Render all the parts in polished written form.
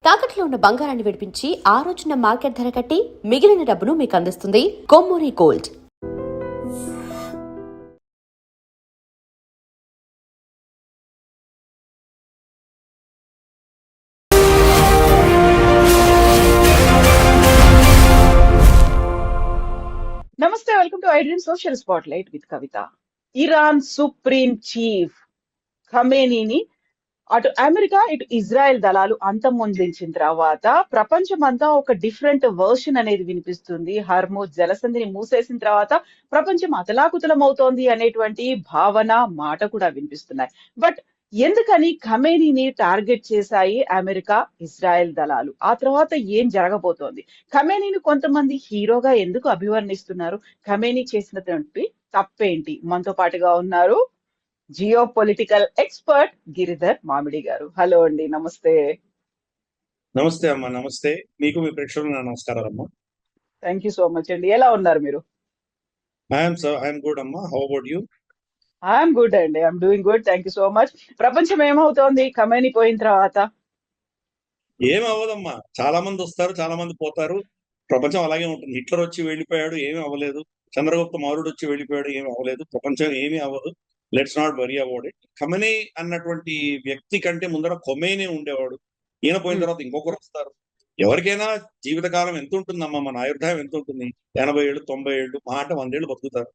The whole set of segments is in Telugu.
తాకట్లో ఉన్న బంగారాన్ని విడిపించి ఆ రోజున మార్కెట్ ధర కట్టి మిగిలిన డబ్బును మీకు అందిస్తుంది కొమ్మూరి గోల్డ్. నమస్తే, welcome to iDream social spotlight with Kavitha. Iran supreme chief ఖమేనీని అటు అమెరికా ఇటు ఇజ్రాయెల్ దళాలు అంతమొందించిన తర్వాత ప్రపంచమంతా ఒక డిఫరెంట్ వర్షన్ అనేది వినిపిస్తుంది. హర్మూజ్ జలసంధిని మూసేసిన తర్వాత ప్రపంచం అతలాకుతలం అవుతోంది అనేటువంటి భావన, మాట కూడా వినిపిస్తున్నాయి. బట్ ఎందుకని ఖమేనీని టార్గెట్ చేశాయి అమెరికా, ఇజ్రాయెల్ దళాలు? ఆ తర్వాత ఏం జరగబోతోంది? ఖమేనీని కొంతమంది హీరోగా ఎందుకు అభివర్ణిస్తున్నారు? ఖమేనీ చేసినటువంటి తప్పేంటి? మనతో పాటుగా ఉన్నారు జియో పొలిటికల్ ఎక్స్పర్ట్ గిరిధర్ మామిడి గారు. హలో అండి, నమస్తే. నమస్తే అమ్మా. నమస్తే మీకు, మీ ప్రేక్షకులకు నా నమస్కారాలు అమ్మా. థ్యాంక్ యూ సో మచ్ అండి. ఎలా ఉన్నారు మీరు? ఐఎమ్ గుడ్ అమ్మా. How about you? I'm good అండి, I'm doing good. Thank you so much. ప్రపంచం ఏమవుతోంది ఖమేనీ పోయిన తర్వాత? ఏం అవ్వదమ్మా. చాలా మంది వస్తారు, చాలా మంది పోతారు. ప్రపంచం అలాగే ఉంటుంది. హిట్లర్ వచ్చి వెళ్ళిపోయాడు, ఏమీ అవ్వలేదు. చంద్రగుప్త మౌర్యుడు వచ్చి వెళ్ళిపోయాడు, ఏమీ అవ్వలేదు. ప్రపంచం ఏమీ అవ్వదు. Let's not worry about it. Khamenei అన్నటువంటి వ్యక్తి కంటే ముందర ఖొమైనీ ఉండేవాడు. ఈయన పోయిన తర్వాత ఇంకొకరు వస్తారు. ఎవరికైనా జీవితకాలం ఎంత ఉంటుందమ్మా? మన ఆయుర్దాయం ఎంత ఉంటుంది? 80 ఏళ్ళు, 90 ఏళ్ళు, మాట 100 ఏళ్ళు బతుకుతారు.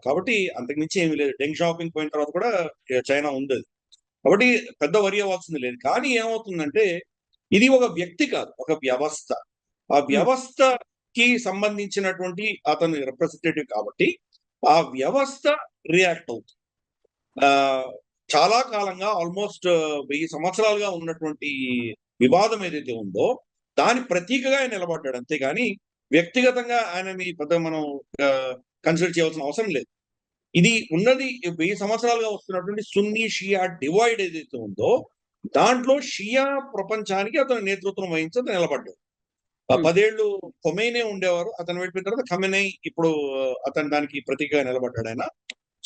కాబట్టి అంతకుమించి ఏమీ లేదు. డెంగ్ షాపింగ్ పోయిన తర్వాత కూడా చైనా ఉంది. కాబట్టి పెద్ద వరి అవ్వాల్సింది లేదు. కానీ ఏమవుతుందంటే ఇది ఒక వ్యక్తి కాదు, ఒక వ్యవస్థ. ఆ వ్యవస్థకి సంబంధించినటువంటి అతను రిప్రజెంటేటివ్ కాబట్టి ఆ వ్యవస్థ రియాక్ట్ అవుతుంది. చాలా కాలంగా ఆల్మోస్ట్ 1000 సంవత్సరాలుగా ఉన్నటువంటి వివాదం ఏదైతే ఉందో దాని ప్రతీకగా ఆయన నిలబడ్డాడు. అంతేగాని వ్యక్తిగతంగా ఆయనని పెద్ద మనం కన్సిడర్ చేయాల్సిన అవసరం లేదు. ఇది ఉన్నది 1000 సంవత్సరాలుగా వస్తున్నటువంటి సున్నీ షియా డివైడ్ ఏదైతే ఉందో దాంట్లో షియా ప్రపంచానికి అతను నేతృత్వం వహించి అతను నిలబడ్డాడు. 10 ఏళ్ళు ఖొమైనీ ఉండేవారు, అతను వెళ్ళిపోయిన తర్వాత ఖమేనీ ఇప్పుడు అతను దానికి ప్రతీకగా నిలబడ్డాడు ఆయన.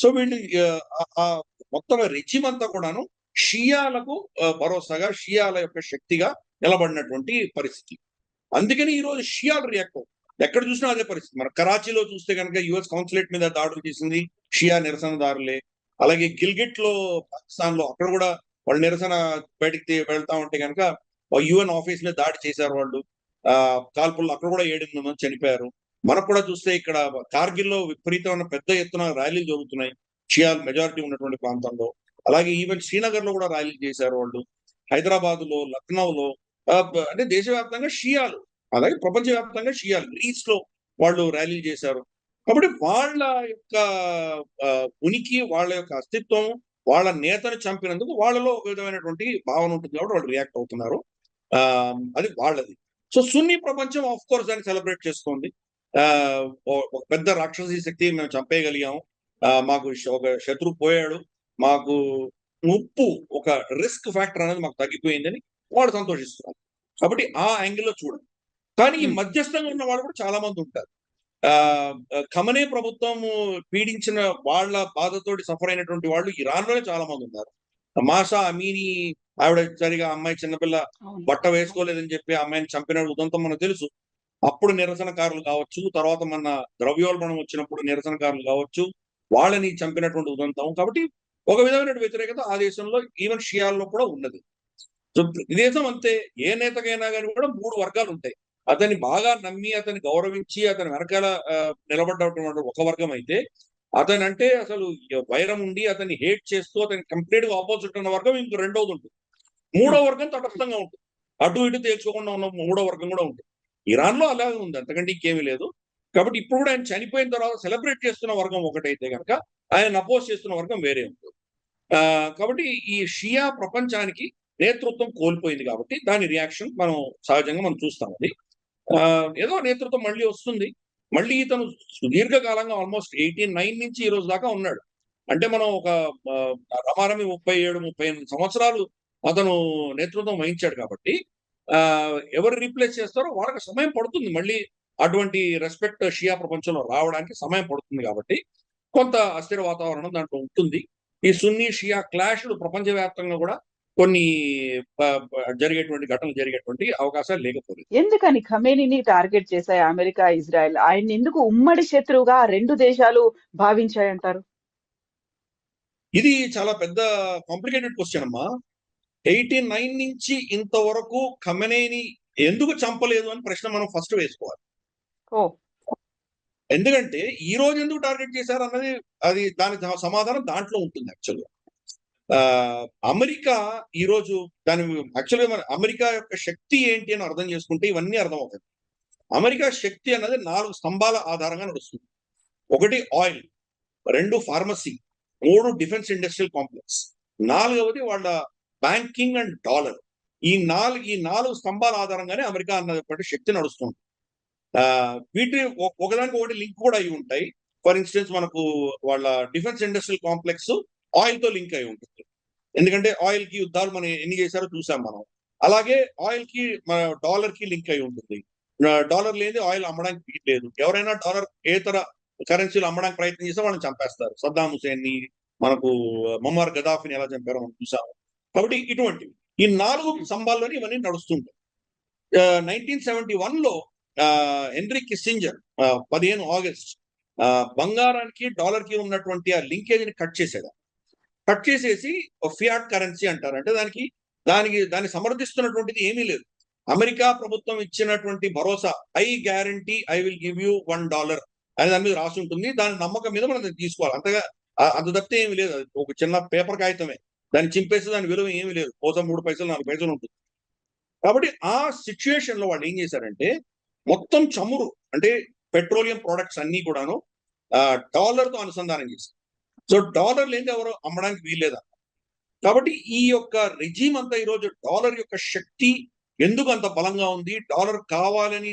సో వీళ్ళు మొత్తం రెజిమ్ అంతా కూడాను షియాలకు భరోసాగా, షియాల యొక్క శక్తిగా నిలబడినటువంటి పరిస్థితి. అందుకని ఈ రోజు షియాలు రియాక్ట్ అవుతారు. ఎక్కడ చూసినా అదే పరిస్థితి. మన కరాచీలో చూస్తే కనుక యుఎస్ కాన్సులేట్ మీద దాడులు చేసింది షియా నిరసనదారులే. అలాగే గిల్గిట్ లో పాకిస్తాన్ లో అక్కడ కూడా వాళ్ళు నిరసన బయటికి వెళ్తా ఉంటే కనుక యుఎన్ ఆఫీస్ మీద దాడి చేశారు వాళ్ళు. కాల్పుల్లో అక్కడ కూడా 7 మంది చనిపోయారు. మనకు కూడా చూస్తే ఇక్కడ కార్గిల్లో విపరీతమైన పెద్ద ఎత్తున ర్యాలీలు జరుగుతున్నాయి షియా మెజారిటీ ఉన్నటువంటి ప్రాంతంలో. అలాగే ఈవెన్ శ్రీనగర్ లో కూడా ర్యాలీలు చేశారు వాళ్ళు. హైదరాబాద్ లో, లక్నోలో, అంటే దేశవ్యాప్తంగా షియాలు, అలాగే ప్రపంచవ్యాప్తంగా షియాలు. గ్రీస్ లో వాళ్ళు ర్యాలీలు చేశారు. కాబట్టి వాళ్ళ యొక్క ఉనికి, వాళ్ళ యొక్క అస్తిత్వం, వాళ్ళ నేతను చంపినందుకు వాళ్ళలో ఒక విధమైనటువంటి భావన ఉంటుంది కాబట్టి వాళ్ళు రియాక్ట్ అవుతున్నారు. అది వాళ్ళది. సో సున్నీ ప్రపంచం ఆఫ్ కోర్స్ దాన్ని సెలబ్రేట్ చేస్తోంది. ఒక పెద్ద రాక్షసీ శక్తి మేము చంపేయగలిగాము, మాకు ఒక శత్రువు పోయాడు, మాకు ముప్పు, ఒక రిస్క్ ఫ్యాక్టర్ అనేది మాకు తగ్గిపోయిందని వాళ్ళు సంతోషిస్తున్నారు. కాబట్టి ఆ యాంగిల్లో చూడండి. కానీ ఈ మధ్యస్థంగా ఉన్న వాళ్ళు కూడా చాలా మంది ఉంటారు. ఖమేనీ ప్రభుత్వం పీడించిన వాళ్ళ బాధతోటి సఫర్ అయినటువంటి వాళ్ళు ఇరాన్ లోనే చాలా మంది ఉన్నారు. మాషా అమీని ఆవిడ సరిగా అమ్మాయి చిన్నపిల్ల బట్ట వేసుకోలేదని చెప్పి అమ్మాయిని చంపిన ఉదంతం మనకు తెలుసు. అప్పుడు నిరసనకారులు కావచ్చు, తర్వాత మన ద్రవ్యోల్బణం వచ్చినప్పుడు నిరసనకారులు కావచ్చు, వాళ్ళని చంపినటువంటి ఉదంతం. కాబట్టి ఒక విధమైన వ్యతిరేకత ఆ దేశంలో ఈవెన్ షియాల్లో కూడా ఉన్నది. సో ఈ దేశం అంతే. ఏ నేతకైనా కానీ కూడా 3 వర్గాలు ఉంటాయి. అతన్ని బాగా నమ్మి, అతన్ని గౌరవించి, అతని వెనకాల నిలబడ్డటువంటి ఒక వర్గం అయితే, అతను అంటే అసలు వైరం ఉండి అతన్ని హేట్ చేస్తూ అతని కంప్లీట్ గా ఆపోజిట్ ఉన్న వర్గం ఇంకో రెండోది ఉంటుంది. 3వ వర్గం తటస్థంగా ఉంటుంది. అటు ఇటు తేల్చుకోకుండా ఉన్న 3వ వర్గం కూడా ఉంటుంది. ఇరాన్ లో అలాగే ఉంది, అంతకంటే ఇంకేమీ లేదు. కాబట్టి ఇప్పుడు కూడా ఆయన చనిపోయిన తర్వాత సెలబ్రేట్ చేస్తున్న వర్గం ఒకటైతే కనుక ఆయన అపోజ్ చేస్తున్న వర్గం వేరే ఉంటుంది. కాబట్టి ఈ షియా ప్రపంచానికి నేతృత్వం కోల్పోయింది కాబట్టి దాని రియాక్షన్ మనం సహజంగా మనం చూస్తాం. అది ఏదో నేతృత్వం మళ్ళీ వస్తుంది. మళ్ళీ ఇతను సుదీర్ఘకాలంగా ఆల్మోస్ట్ 89 నుంచి ఈ రోజు దాకా ఉన్నాడు. అంటే మనం ఒక రమారమి 37-38 సంవత్సరాలు అతను నేతృత్వం వహించాడు కాబట్టి ఎవరు రీప్లేస్ చేస్తారో వాళ్ళకి సమయం పడుతుంది మళ్ళీ అటువంటి రెస్పెక్ట్ షియా ప్రపంచంలో రావడానికి సమయం పడుతుంది. కాబట్టి కొంత అస్థిర వాతావరణం దాంట్లో ఉంటుంది. ఈ సున్నీ షియా క్లాష్లు ప్రపంచవ్యాప్తంగా కూడా కొన్ని జరిగేటువంటి ఘటనలు జరిగేటువంటి అవకాశాలు లేకపోలేదు. ఎందుకని ఖమేనీని టార్గెట్ చేశాయి అమెరికా, ఇజ్రాయెల్? ఆయన ఎందుకు ఉమ్మడి శత్రువుగా ఆ రెండు దేశాలు భావించాయంటారు? ఇది చాలా పెద్ద కాంప్లికేటెడ్ క్వశ్చన్ అమ్మా. 89 నుంచి ఇంతవరకు ఖమెనీని ఎందుకు చంపలేదు అని ప్రశ్న మనం ఫస్ట్ వేసుకోవాలి. ఓ ఎందుకంటే ఈ రోజు ఎందుకు టార్గెట్ చేశారు అన్నది అది దాని సమాధానం దాంట్లో ఉంటుంది యాక్చువల్గా. అమెరికా ఈ రోజు దాని యాక్చువల్గా మన అమెరికా యొక్క శక్తి ఏంటి అని అర్థం చేసుకుంటే ఇవన్నీ అర్థమవుతాయి. అమెరికా శక్తి అన్నది 4 స్తంభాల ఆధారంగా నడుస్తుంది. 1 oil, 2 pharmacy, 3 defence industrial complex, 4వది వాళ్ళ బ్యాంకింగ్ అండ్ డాలర్. ఈ 4 స్తంభాల ఆధారంగానే అమెరికా అన్నటువంటి శక్తి నడుస్తుంది. వీటి ఒకదానికి ఒకటి లింక్ కూడా అయి ఉంటాయి. ఫర్ ఇన్స్టెన్స్ మనకు వాళ్ళ డిఫెన్స్ ఇండస్ట్రియల్ కాంప్లెక్స్ ఆయిల్ తో లింక్ అయి ఉంటుంది. ఎందుకంటే ఆయిల్ కి యుద్ధాలు మనం ఎన్ని చేశారో చూసాం మనం. అలాగే ఆయిల్ కి మన డాలర్ కి లింక్ అయి ఉంటుంది. డాలర్ లేని ఆయిల్ అమ్మడానికి లేదు. ఎవరైనా డాలర్ ఏతర కరెన్సీలు అమ్మడానికి ప్రయత్నం చేస్తే వాళ్ళని చంపేస్తారు. సద్దాం హుసేన్ ని, మనకు ముమ్మర్ గదాఫిని ఎలా చంపారో మనం చూసాము. కాబట్టి ఇటువంటివి ఈ 4 స్తంభాల్లోనే ఇవన్నీ నడుస్తుంటాయి. 1971 లో హెన్రీ కిస్సింజర్ 15 ఆగస్ట్ బంగారానికి డాలర్ కి ఉన్నటువంటి ఆ లింకేజ్ ని కట్ చేశాడు. కట్ చేసేసి ఫియాట్ కరెన్సీ అంటారు. అంటే దాన్ని సమర్థిస్తున్నటువంటిది ఏమీ లేదు. అమెరికా ప్రభుత్వం ఇచ్చినటువంటి భరోసా, I guarantee I will give you $1 అనే దాని మీద రాసి ఉంటుంది. దాని నమ్మకం మీద మనం తీసుకోవాలి. అంతగా అంత తప్పితే ఏమీ లేదు. అది ఒక చిన్న పేపర్ కాగితమే. దాన్ని చింపేస్తే దాని విలువ ఏమీ లేదు. కోసం 3 పైసలు 4 పైసలు ఉంటుంది. కాబట్టి ఆ సిచ్యుయేషన్ లో వాళ్ళు ఏం చేశారంటే మొత్తం చమురు అంటే పెట్రోలియం ప్రొడక్ట్స్ అన్ని కూడాను డాలర్ తో అనుసంధానం చేశారు. సో డాలర్ లేని ఎవరు అమ్మడానికి వీల్లేదా. కాబట్టి ఈ యొక్క రెజీమ్ అంతా ఈరోజు డాలర్ యొక్క శక్తి ఎందుకు అంత బలంగా ఉంది, డాలర్ కావాలని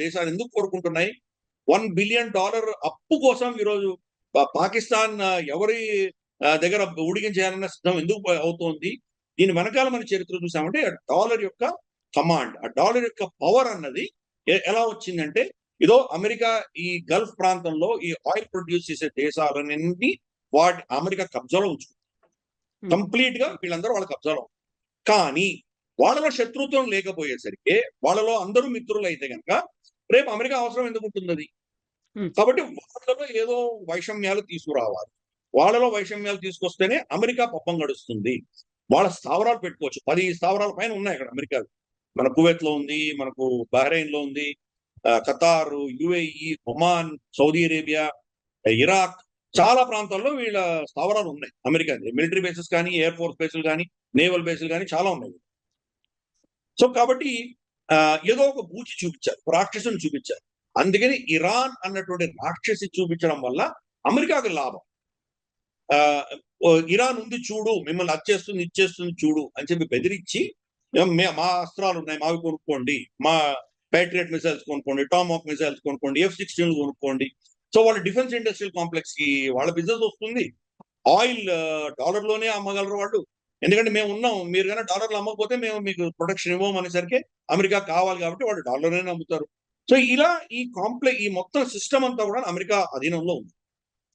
దేశాలు ఎందుకు కోరుకుంటున్నాయి, $1 బిలియన్ అప్పు కోసం ఈరోజు పాకిస్తాన్ ఎవరి దగ్గర ఉడికించేయాలన్న సిద్ధం ఎందుకు అవుతోంది. దీని వెనకాల మన చరిత్ర చూసామంటే డాలర్ యొక్క కమాండ్, ఆ డాలర్ యొక్క పవర్ అన్నది ఎలా వచ్చిందంటే ఇదో అమెరికా ఈ గల్ఫ్ ప్రాంతంలో ఈ ఆయిల్ ప్రొడ్యూస్ చేసే దేశాలన్నీ అమెరికా కబ్జాలో ఉంచుకుంది. కంప్లీట్ గా వీళ్ళందరూ వాళ్ళ కబ్జాలో. కానీ వాళ్ళలో శత్రుత్వం లేకపోయేసరికి వాళ్ళలో అందరూ మిత్రులు అయితే కనుక రేపు అమెరికా అవసరం ఎందుకు ఉంటుంది అది. కాబట్టి వాళ్ళలో ఏదో వైషమ్యాలు తీసుకురావాలి. వాళ్ళలో వైషమ్యాలు తీసుకొస్తేనే అమెరికా పప్పం గడుస్తుంది. వాళ్ళ స్థావరాలు పెట్టుకోవచ్చు. 10 స్థావరాల పైన ఉన్నాయి అక్కడ అమెరికా. మన కువైత్ లో ఉంది, మనకు బహ్రెయిన్ లో ఉంది, Qatar, UAE, Oman, Saudi Arabia, Iraq, చాలా ప్రాంతాల్లో వీళ్ళ స్థావరాలు ఉన్నాయి అమెరికా. మిలిటరీ బేసెస్ కానీ, ఎయిర్ ఫోర్స్ బేసులు కానీ, నేవల్ బేసులు కానీ చాలా ఉన్నాయి. సో కాబట్టి ఏదో ఒక బూచి చూపించారు, రాక్షసుని చూపించారు. అందుకని ఇరాన్ అన్నటువంటి రాక్షసి చూపించడం వల్ల అమెరికాకు లాభం. ఇరాన్ ఉంది చూడు, మిమ్మల్ని అచ్చేస్తుంది ఇచ్చేస్తుంది చూడు అని చెప్పి బెదిరించి మా అస్త్రాలు ఉన్నాయి మావి కొనుక్కోండి, మా ప్యాట్రియట్ మిసైల్స్ కొనుక్కోండి, టామాక్ మిసైల్స్ కొనుక్కోండి, F-16 కొనుక్కోండి. సో వాళ్ళ డిఫెన్స్ ఇండస్ట్రియల్ కాంప్లెక్స్ కి వాళ్ళ బిజినెస్ వస్తుంది. ఆయిల్ డాలర్ లోనే అమ్మగలరు వాళ్ళు. ఎందుకంటే మేము ఉన్నాం, మీరు కన్నా డాలర్లు అమ్మకపోతే మేము మీకు ప్రొటెక్షన్ ఇవ్వం అనేసరికి అమెరికా కావాలి కాబట్టి వాళ్ళు డాలర్లోనే అమ్ముతారు. సో ఇలా ఈ మొత్తం సిస్టమ్ అంతా కూడా అమెరికా అధీనంలో ఉంది.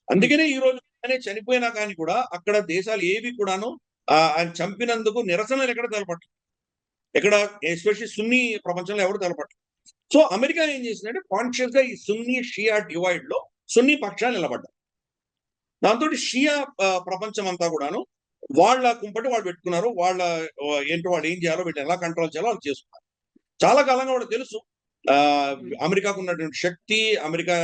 అందుకనే ఈ రోజు చనిపోయినా కానీ కూడా అక్కడ దేశాలు ఏవి కూడాను ఆయన చంపినందుకు నిరసనలు ఎక్కడ తెలపట్లేదు. ఎక్కడ ఎస్పెషల్లీ సున్నీ ప్రపంచంలో ఎవరు తెలపట్లేదు. సో అమెరికా ఏం చేసిందంటే కాన్షియస్ గా ఈ సున్నీ షియా డివైడ్ లో సున్నీ పక్షాలు నిలబడ్డారు. దాంతో షియా ప్రపంచం అంతా కూడాను వాళ్ళ కుంపటి వాళ్ళు పెట్టుకున్నారు. వాళ్ళు ఏం చేయాలో వీటిని ఎలా కంట్రోల్ చేయాలో వాళ్ళు చేసుకున్నారు. చాలా కాలంగా వాళ్ళకి తెలుసు అమెరికాకు ఉన్నటువంటి శక్తి, అమెరికా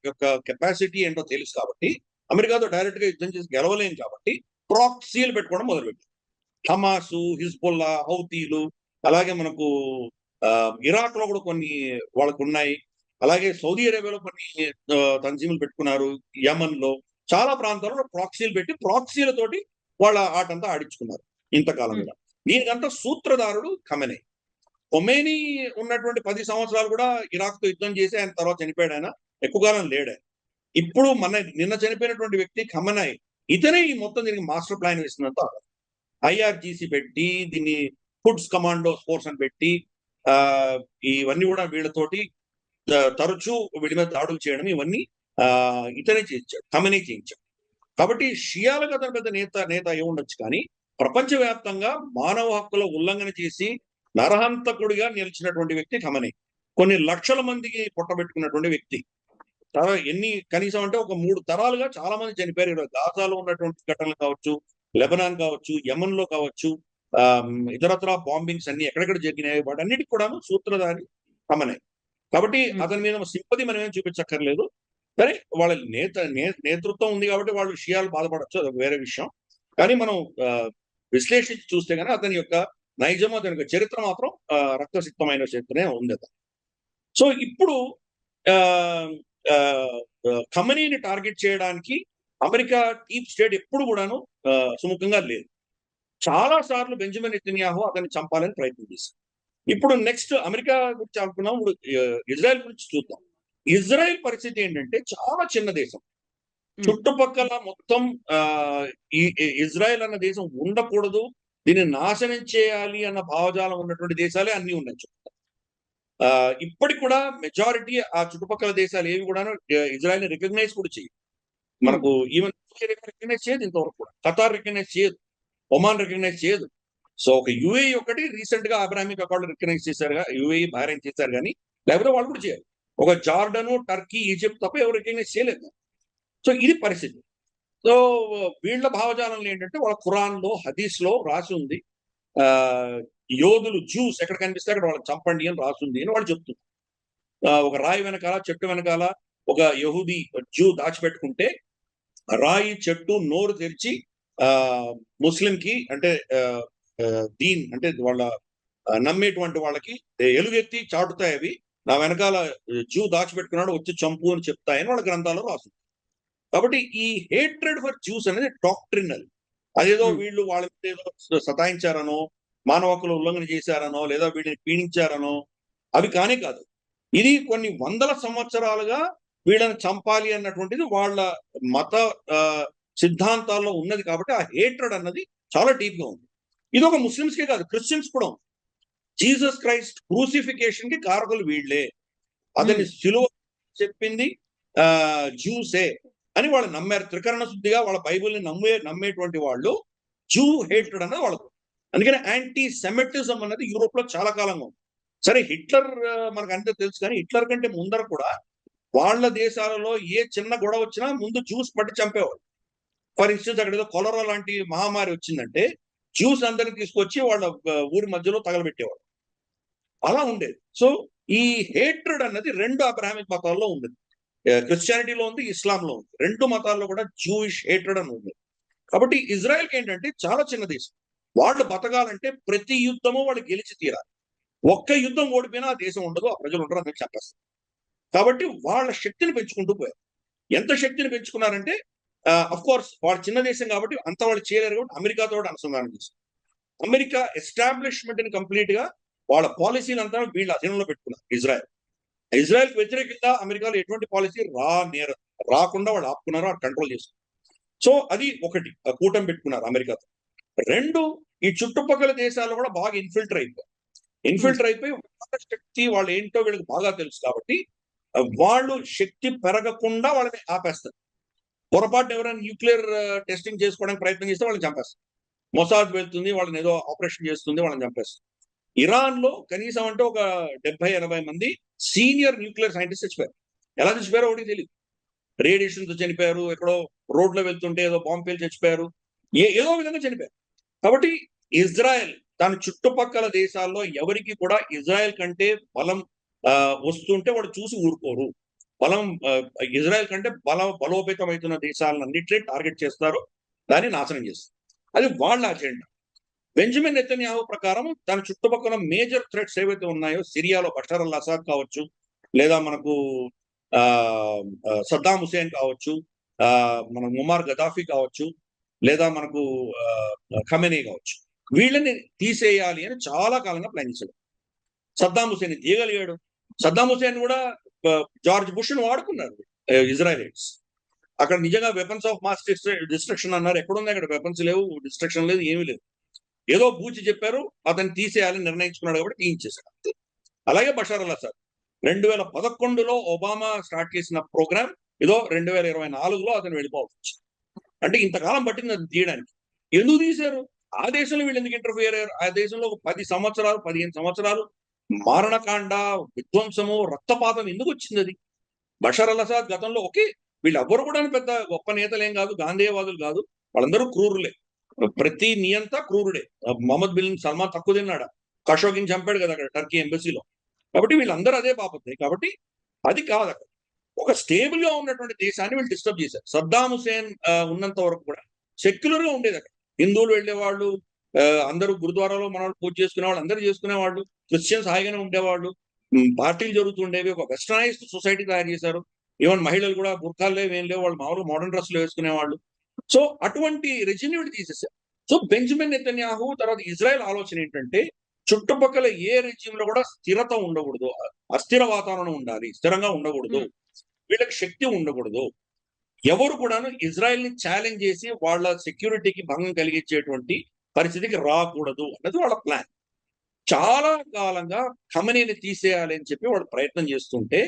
యొక్క కెపాసిటీ ఏంటో తెలుసు. కాబట్టి అమెరికాతో డైరెక్ట్ గా యుద్ధం చేసి గెలవలేం కాబట్టి ప్రాక్సీలు పెట్టుకోవడం మొదలుపెట్టారు. హమాసు, హిజ్బుల్లా, హౌతీలు, అలాగే మనకు ఇరాక్ లో కూడా కొన్ని వాళ్ళకు ఉన్నాయి. అలాగే సౌదీ అరేబియాలో కొన్ని తంజీములు పెట్టుకున్నారు. యమన్ లో చాలా ప్రాంతాల్లో ప్రాక్సీలు పెట్టి ప్రాక్సీలతోటి వాళ్ళ ఆటంతా ఆడించుకున్నారు ఇంతకాలంగా. దీనికంతా సూత్రధారుడు ఖమెనీ. ఖొమేనీ ఉన్నటువంటి 10 సంవత్సరాలు కూడా ఇరాక్ తో యుద్ధం చేసి ఆయన తర్వాత చనిపోయాడు. ఆయన ఎక్కువ కాలం లేడు. ఇప్పుడు నిన్న చనిపోయినటువంటి వ్యక్తి ఖమెనీ, ఇతనే ఈ మొత్తం దీనికి మాస్టర్ ప్లాన్ వేసినంత IRGC పెట్టి దీన్ని ఫుడ్స్ కమాండో ఫోర్స్ అని పెట్టి ఇవన్నీ కూడా వీళ్ళతోటి తరచూ వీడి మీద దాడులు చేయడం ఇవన్నీ ఇతనే చేయించాడు, ఖమెనీ చేయించాడు. కాబట్టి షియాలకు అతను పెద్ద నేత అయి ఉండొచ్చు కానీ ప్రపంచవ్యాప్తంగా మానవ హక్కుల ఉల్లంఘన చేసి నరహంతకుడిగా నిలిచినటువంటి వ్యక్తి ఖమనీ. కొన్ని లక్షల మందికి పొట్టబెట్టుకున్నటువంటి వ్యక్తి. కనీసం అంటే ఒక 3 తరాలుగా చాలా మంది చనిపోయారు. ఈరోజు గాజాలో ఉన్నటువంటి ఘటనలు కావచ్చు, లెబనాన్ కావచ్చు, యెమెన్ లో కావచ్చు, ఇతరత్రా బాంబింగ్స్ అన్ని ఎక్కడెక్కడ జరిగినాయి వాటన్నిటికి కూడాను సూత్రధారి ఖమనీ. కాబట్టి అతని మీద సింపతి మనం ఏం చూపించక్కర్లేదు. సరే, వాళ్ళ నేతృత్వం ఉంది కాబట్టి వాళ్ళు షియాలు బాధపడచ్చు, అది వేరే విషయం. కానీ మనం విశ్లేషించి చూస్తే కనుక అతని యొక్క నైజం, అతని యొక్క చరిత్ర మాత్రం రక్తసిక్తమైన చరిత్రనే ఉంది అతను. సో ఇప్పుడు ఖమనీని టార్గెట్ చేయడానికి అమెరికా డీప్ స్టేట్ ఎప్పుడు కూడాను సుముఖంగా లేదు. చాలా సార్లు బెంజమిన్ నెతన్యాహు అతన్ని చంపాలని ప్రయత్నం చేశారు. ఇప్పుడు నెక్స్ట్ అమెరికా గురించి అనుకున్నాం, ఇప్పుడు ఇజ్రాయెల్ గురించి చూద్దాం. ఇజ్రాయెల్ పరిస్థితి ఏంటంటే చాలా చిన్న దేశం. చుట్టుపక్కల మొత్తం ఈ ఇజ్రాయెల్ అన్న దేశం ఉండకూడదు, దీన్ని నాశనం చేయాలి అన్న భావజాలం ఉన్నటువంటి దేశాలే అన్ని ఉన్నాయి. ఇప్పటికి కూడా మెజారిటీ ఆ చుట్టుపక్కల దేశాలు ఏవి కూడా ఇజ్రాయెల్ ని రికగ్నైజ్ కూడా చేయదు. మనకు ఈవెన్ రికగ్నైజ్ చేయదు, ఇంతవరకు కూడా ఖతార్ రికగ్నైజ్ చేయదు, ఒమాన్ రికగ్నైజ్ చేయదు. సో ఒక యుఏఈ ఒకటి రీసెంట్ గా అబ్రాహమిక్ అకార్డు రికగ్నైజ్ చేశారు, యుఏఈ బహ్రెయిన్ చేశారు, కానీ లేకపోతే వాళ్ళు కూడా చేయాలి. ఒక జార్డను, టర్కీ, ఈజిప్ట్ తప్ప ఎవరు రికగ్నైజ్ చేయలేదు. సో ఇది పరిస్థితి. సో వీళ్ళ భావజాలంలో ఏంటంటే వాళ్ళ ఖురాన్ లో, హదీస్ లో రాసి ఉంది, యోధులు జ్యూస్ ఎక్కడ కనిపిస్తే అక్కడ వాళ్ళకి చంపండి అని రాసింది అని వాళ్ళు చెప్తున్నారు. ఒక రాయి వెనకాల, చెట్టు వెనకాల ఒక యహూదీ జ్యూ దాచిపెట్టుకుంటే రాయి, చెట్టు నోరు తెరిచి ముస్లిం కి అంటే దీన్ అంటే వాళ్ళ నమ్మేటువంటి వాళ్ళకి ఎలుగెత్తి చాటుతాయి, అవి నా వెనకాల జ్యూ దాచిపెట్టుకున్నాడు వచ్చి చంపు అని చెప్తాయని వాళ్ళ గ్రంథాల్లో రాసింది. కాబట్టి ఈ హేట్రెడ్ ఫర్ జ్యూస్ అనేది డాక్ట్రినల్. అదేదో వీళ్ళు వాళ్ళ మీద ఏదో సతాయించారనో, మానవ హక్కుల ఉల్లంఘన చేశారనో, లేదా వీళ్ళని పీడించారనో అవి కానే కాదు. ఇది కొన్ని వందల సంవత్సరాలుగా వీళ్ళని చంపాలి అన్నటువంటిది వాళ్ళ మత సిద్ధాంతాల్లో ఉన్నది. కాబట్టి ఆ హేట్రెడ్ అన్నది చాలా డీప్ గా ఉంది. ఇది ఒక ముస్లిమ్స్ కే కాదు, క్రిస్టియన్స్ కూడా ఉంది. జీసస్ క్రైస్ట్ క్రూసిఫికేషన్ కి కారకులు వీళ్లే, అతని సిలువ చెప్పింది జ్యూసే అని వాళ్ళు నమ్మారు. త్రికరణ శుద్ధిగా వాళ్ళ బైబిల్ని నమ్మేటువంటి వాళ్ళు జూ హేట్రెడ్ అన్నది వాళ్ళకు. అందుకని యాంటీ సెమిటిజం అన్నది యూరోప్ లో చాలా కాలంగా ఉంది. సరే, హిట్లర్ మనకు అంతే తెలుసు, కానీ హిట్లర్ కంటే ముందర కూడా వాళ్ళ దేశాలలో ఏ చిన్న గొడవ వచ్చినా ముందు జ్యూస్ పట్టి చంపేవాళ్ళు. ఫర్ ఇన్స్టెన్స్ అక్కడ ఏదో కొలరా లాంటి మహమ్మారి వచ్చిందంటే జ్యూస్ అందరిని తీసుకొచ్చి వాళ్ళ ఊరి మధ్యలో తగలబెట్టేవాళ్ళు. అలా ఉండేది. సో ఈ హేట్రెడ్ అన్నది రెండు అబ్రాహమిక్ మతాల్లో ఉంది, క్రిస్టియానిటీలో ఉంది, ఇస్లాంలో ఉంది. రెండు మతాల్లో కూడా జూయిష్ హేట్రెడ్ అని ఉంది. కాబట్టి ఇజ్రాయెల్కి ఏంటంటే చాలా చిన్న దేశం, వాళ్ళు బతకాలంటే ప్రతి యుద్ధము వాళ్ళు గెలిచి తీరాలి. ఒక్క యుద్ధం ఓడిపోయినా ఆ దేశం ఉండదు, ఆ ప్రజలు ఉండరు, అందరికి చెప్పేస్తారు. కాబట్టి వాళ్ళ శక్తిని పెంచుకుంటూ పోయారు. ఎంత శక్తిని పెంచుకున్నారంటే అఫ్ కోర్స్ వాళ్ళ చిన్న దేశం కాబట్టి అంత వాళ్ళు చేయలేరు, కాబట్టి అమెరికాతో అనుసంధానం చేశారు. అమెరికా ఎస్టాబ్లిష్మెంట్ ని కంప్లీట్ గా వాళ్ళ పాలసీని అంతా వీళ్ళ అధీనంలో పెట్టుకున్నారు. ఇజ్రాయెల్కి వ్యతిరేకంగా అమెరికాలో ఎటువంటి పాలసీ రాకుండా వాళ్ళు ఆపుకున్నారు, కంట్రోల్ చేస్తున్నారు. సో అది ఒకటి, కూటమి పెట్టుకున్నారు అమెరికాతో. రెండు, ఈ చుట్టుపక్కల దేశాల్లో కూడా బాగా ఇన్ఫిల్టర్ అయిపోయి వాళ్ళ శక్తి వాళ్ళు ఏంటో వీళ్ళకి బాగా తెలుసు. కాబట్టి వాళ్ళు శక్తి పెరగకుండా వాళ్ళని ఆపేస్తారు. పొరపాటు ఎవరైనా న్యూక్లియర్ టెస్టింగ్ చేసుకోవడానికి ప్రయత్నం చేస్తే వాళ్ళని చంపేస్తారు. మొసాద్ వెళ్తుంది, వాళ్ళని ఏదో ఆపరేషన్ చేస్తుంది, వాళ్ళని చంపేస్తారు. ఇరాన్ లో కనీసం అంటే ఒక 70-80 మంది సీనియర్ న్యూక్లియర్ సైంటిస్ట్ చచ్చిపోయారు. ఎలా చచ్చిపోయారో ఒకటి తెలియదు. రేడియేషన్ తో చనిపోయారు, ఎక్కడో రోడ్లో వెళ్తుంటే ఏదో బాంబు పేలి చచ్చిపోయారు, ఏదో విధంగా చనిపోయారు. కాబట్టి ఇజ్రాయెల్ తన చుట్టుపక్కల దేశాల్లో ఎవరికి కూడా ఇజ్రాయెల్ కంటే బలం వస్తుంటే వాళ్ళు చూసి ఊరుకోరు. ఇజ్రాయెల్ కంటే బలోపేతమవుతున్న దేశాలన్నింటినీ టార్గెట్ చేస్తారు, దాన్ని నాశనం చేస్తారు. అది వాళ్ళ అజెండా. బెంజమిన్ నెతన్యాహు ప్రకారం తన చుట్టుపక్కల మేజర్ థ్రెట్స్ ఏవైతే ఉన్నాయో, సిరియాలో బషర్ అల్ అసాద్ కావచ్చు, లేదా మనకు సద్దాం హుసేన్ కావచ్చు, మన ముమార్ గదాఫీ కావచ్చు, లేదా మనకు ఖమేనీ కావచ్చు, వీళ్ళని తీసేయాలి అని చాలా కాలంగా ప్లాన్ చేశాడు. సద్దాం హుసేన్ తీయగలిగాడు. సద్దాం హుసేన్ కూడా జార్జ్ బుష్ ను వాడుకున్నారు ఇజ్రాయెలైట్స్. అక్కడ నిజంగా వెపన్స్ ఆఫ్ మాస్ డిస్ట్రక్షన్ అన్నారు, ఎక్కడుంది అక్కడ వెపన్స్ లేవు, డిస్ట్రక్షన్ లేదు, ఏమీ లేదు. ఏదో బూచి చెప్పారు, అతన్ని తీసేయాలని నిర్ణయించుకున్నాడు కాబట్టి తీయించేశాడు. అలాగే బషర్ అల్ అసాద్ 2011లో ఒబామా స్టార్ట్ చేసిన ప్రోగ్రామ్ ఏదో 2024లో అతను వెళ్ళిపోవచ్చు. అంటే ఇంతకాలం పట్టింది అది తీయడానికి. ఎందుకు తీశారు? ఆ దేశంలో వీళ్ళు ఎందుకు ఇంటర్ఫియర్ అయ్యారు? ఆ దేశంలో ఒక 10 సంవత్సరాలు, 15 సంవత్సరాలు మారణకాండ, విధ్వంసము, రక్తపాతం ఎందుకు వచ్చింది అది? బషర్ అల్ అసాద్ గతంలో ఓకే. వీళ్ళెవ్వరు కూడా పెద్ద గొప్ప నేతలేం కాదు, గాంధేయవాదులు కాదు. వాళ్ళందరూ క్రూరులే. ప్రతి నియంత క్రూరుడే. మొహమ్మద్ బిన్ సల్మాన్ తక్కువ తిన్నాడా? ఖషోగిని చంపాడు కదా అక్కడ టర్కీ ఎంబసీలో. కాబట్టి వీళ్ళందరూ అదే పాపత్తే. కాబట్టి అది కాదు అక్కడ. ఒక స్టేబుల్ గా ఉన్నటువంటి దేశాన్ని వీళ్ళు డిస్టర్బ్ చేశారు. సద్దాం హుసేన్ ఉన్నంత వరకు కూడా సెక్యులర్ గా ఉండేది అక్కడ. హిందువులు వెళ్ళేవాళ్ళు, అందరూ గురుద్వారాలో మనవాళ్ళు పూజ చేసుకునేవాళ్ళు, అందరూ చేసుకునేవాళ్ళు. క్రిస్టియన్స్ హాయిగానే ఉండేవాళ్ళు. పార్టీలు జరుగుతుండేవి. ఒక వెస్టర్నైజ్డ్ సొసైటీ తయారు చేశారు. ఈవెన్ మహిళలు కూడా బుర్ఖాలు లేవు, ఏం లేవు. వాళ్ళు మామూలు మోడర్న్ డ్రెస్సులు వేసుకునేవాళ్ళు. సో అటువంటి రెజిమ్ని వీళ్ళు తీసేశారు. సో బెంజమిన్ నెతన్యాహు తర్వాత ఇజ్రాయెల్ ఆలోచన ఏంటంటే చుట్టుపక్కల ఏ రెజిమ్ లో కూడా స్థిరత ఉండకూడదు, అస్థిర వాతావరణం ఉండాలి, స్థిరంగా ఉండకూడదు, వీళ్ళకి శక్తి ఉండకూడదు. ఎవరు కూడాను ఇజ్రాయెల్ ని ఛాలెంజ్ చేసి వాళ్ళ సెక్యూరిటీకి భంగం కలిగించేటువంటి పరిస్థితికి రాకూడదు అన్నది వాళ్ళ ప్లాన్. చాలా కాలంగా ఖమేనీని తీసేయాలి అని చెప్పి వాళ్ళు ప్రయత్నం చేస్తుంటే,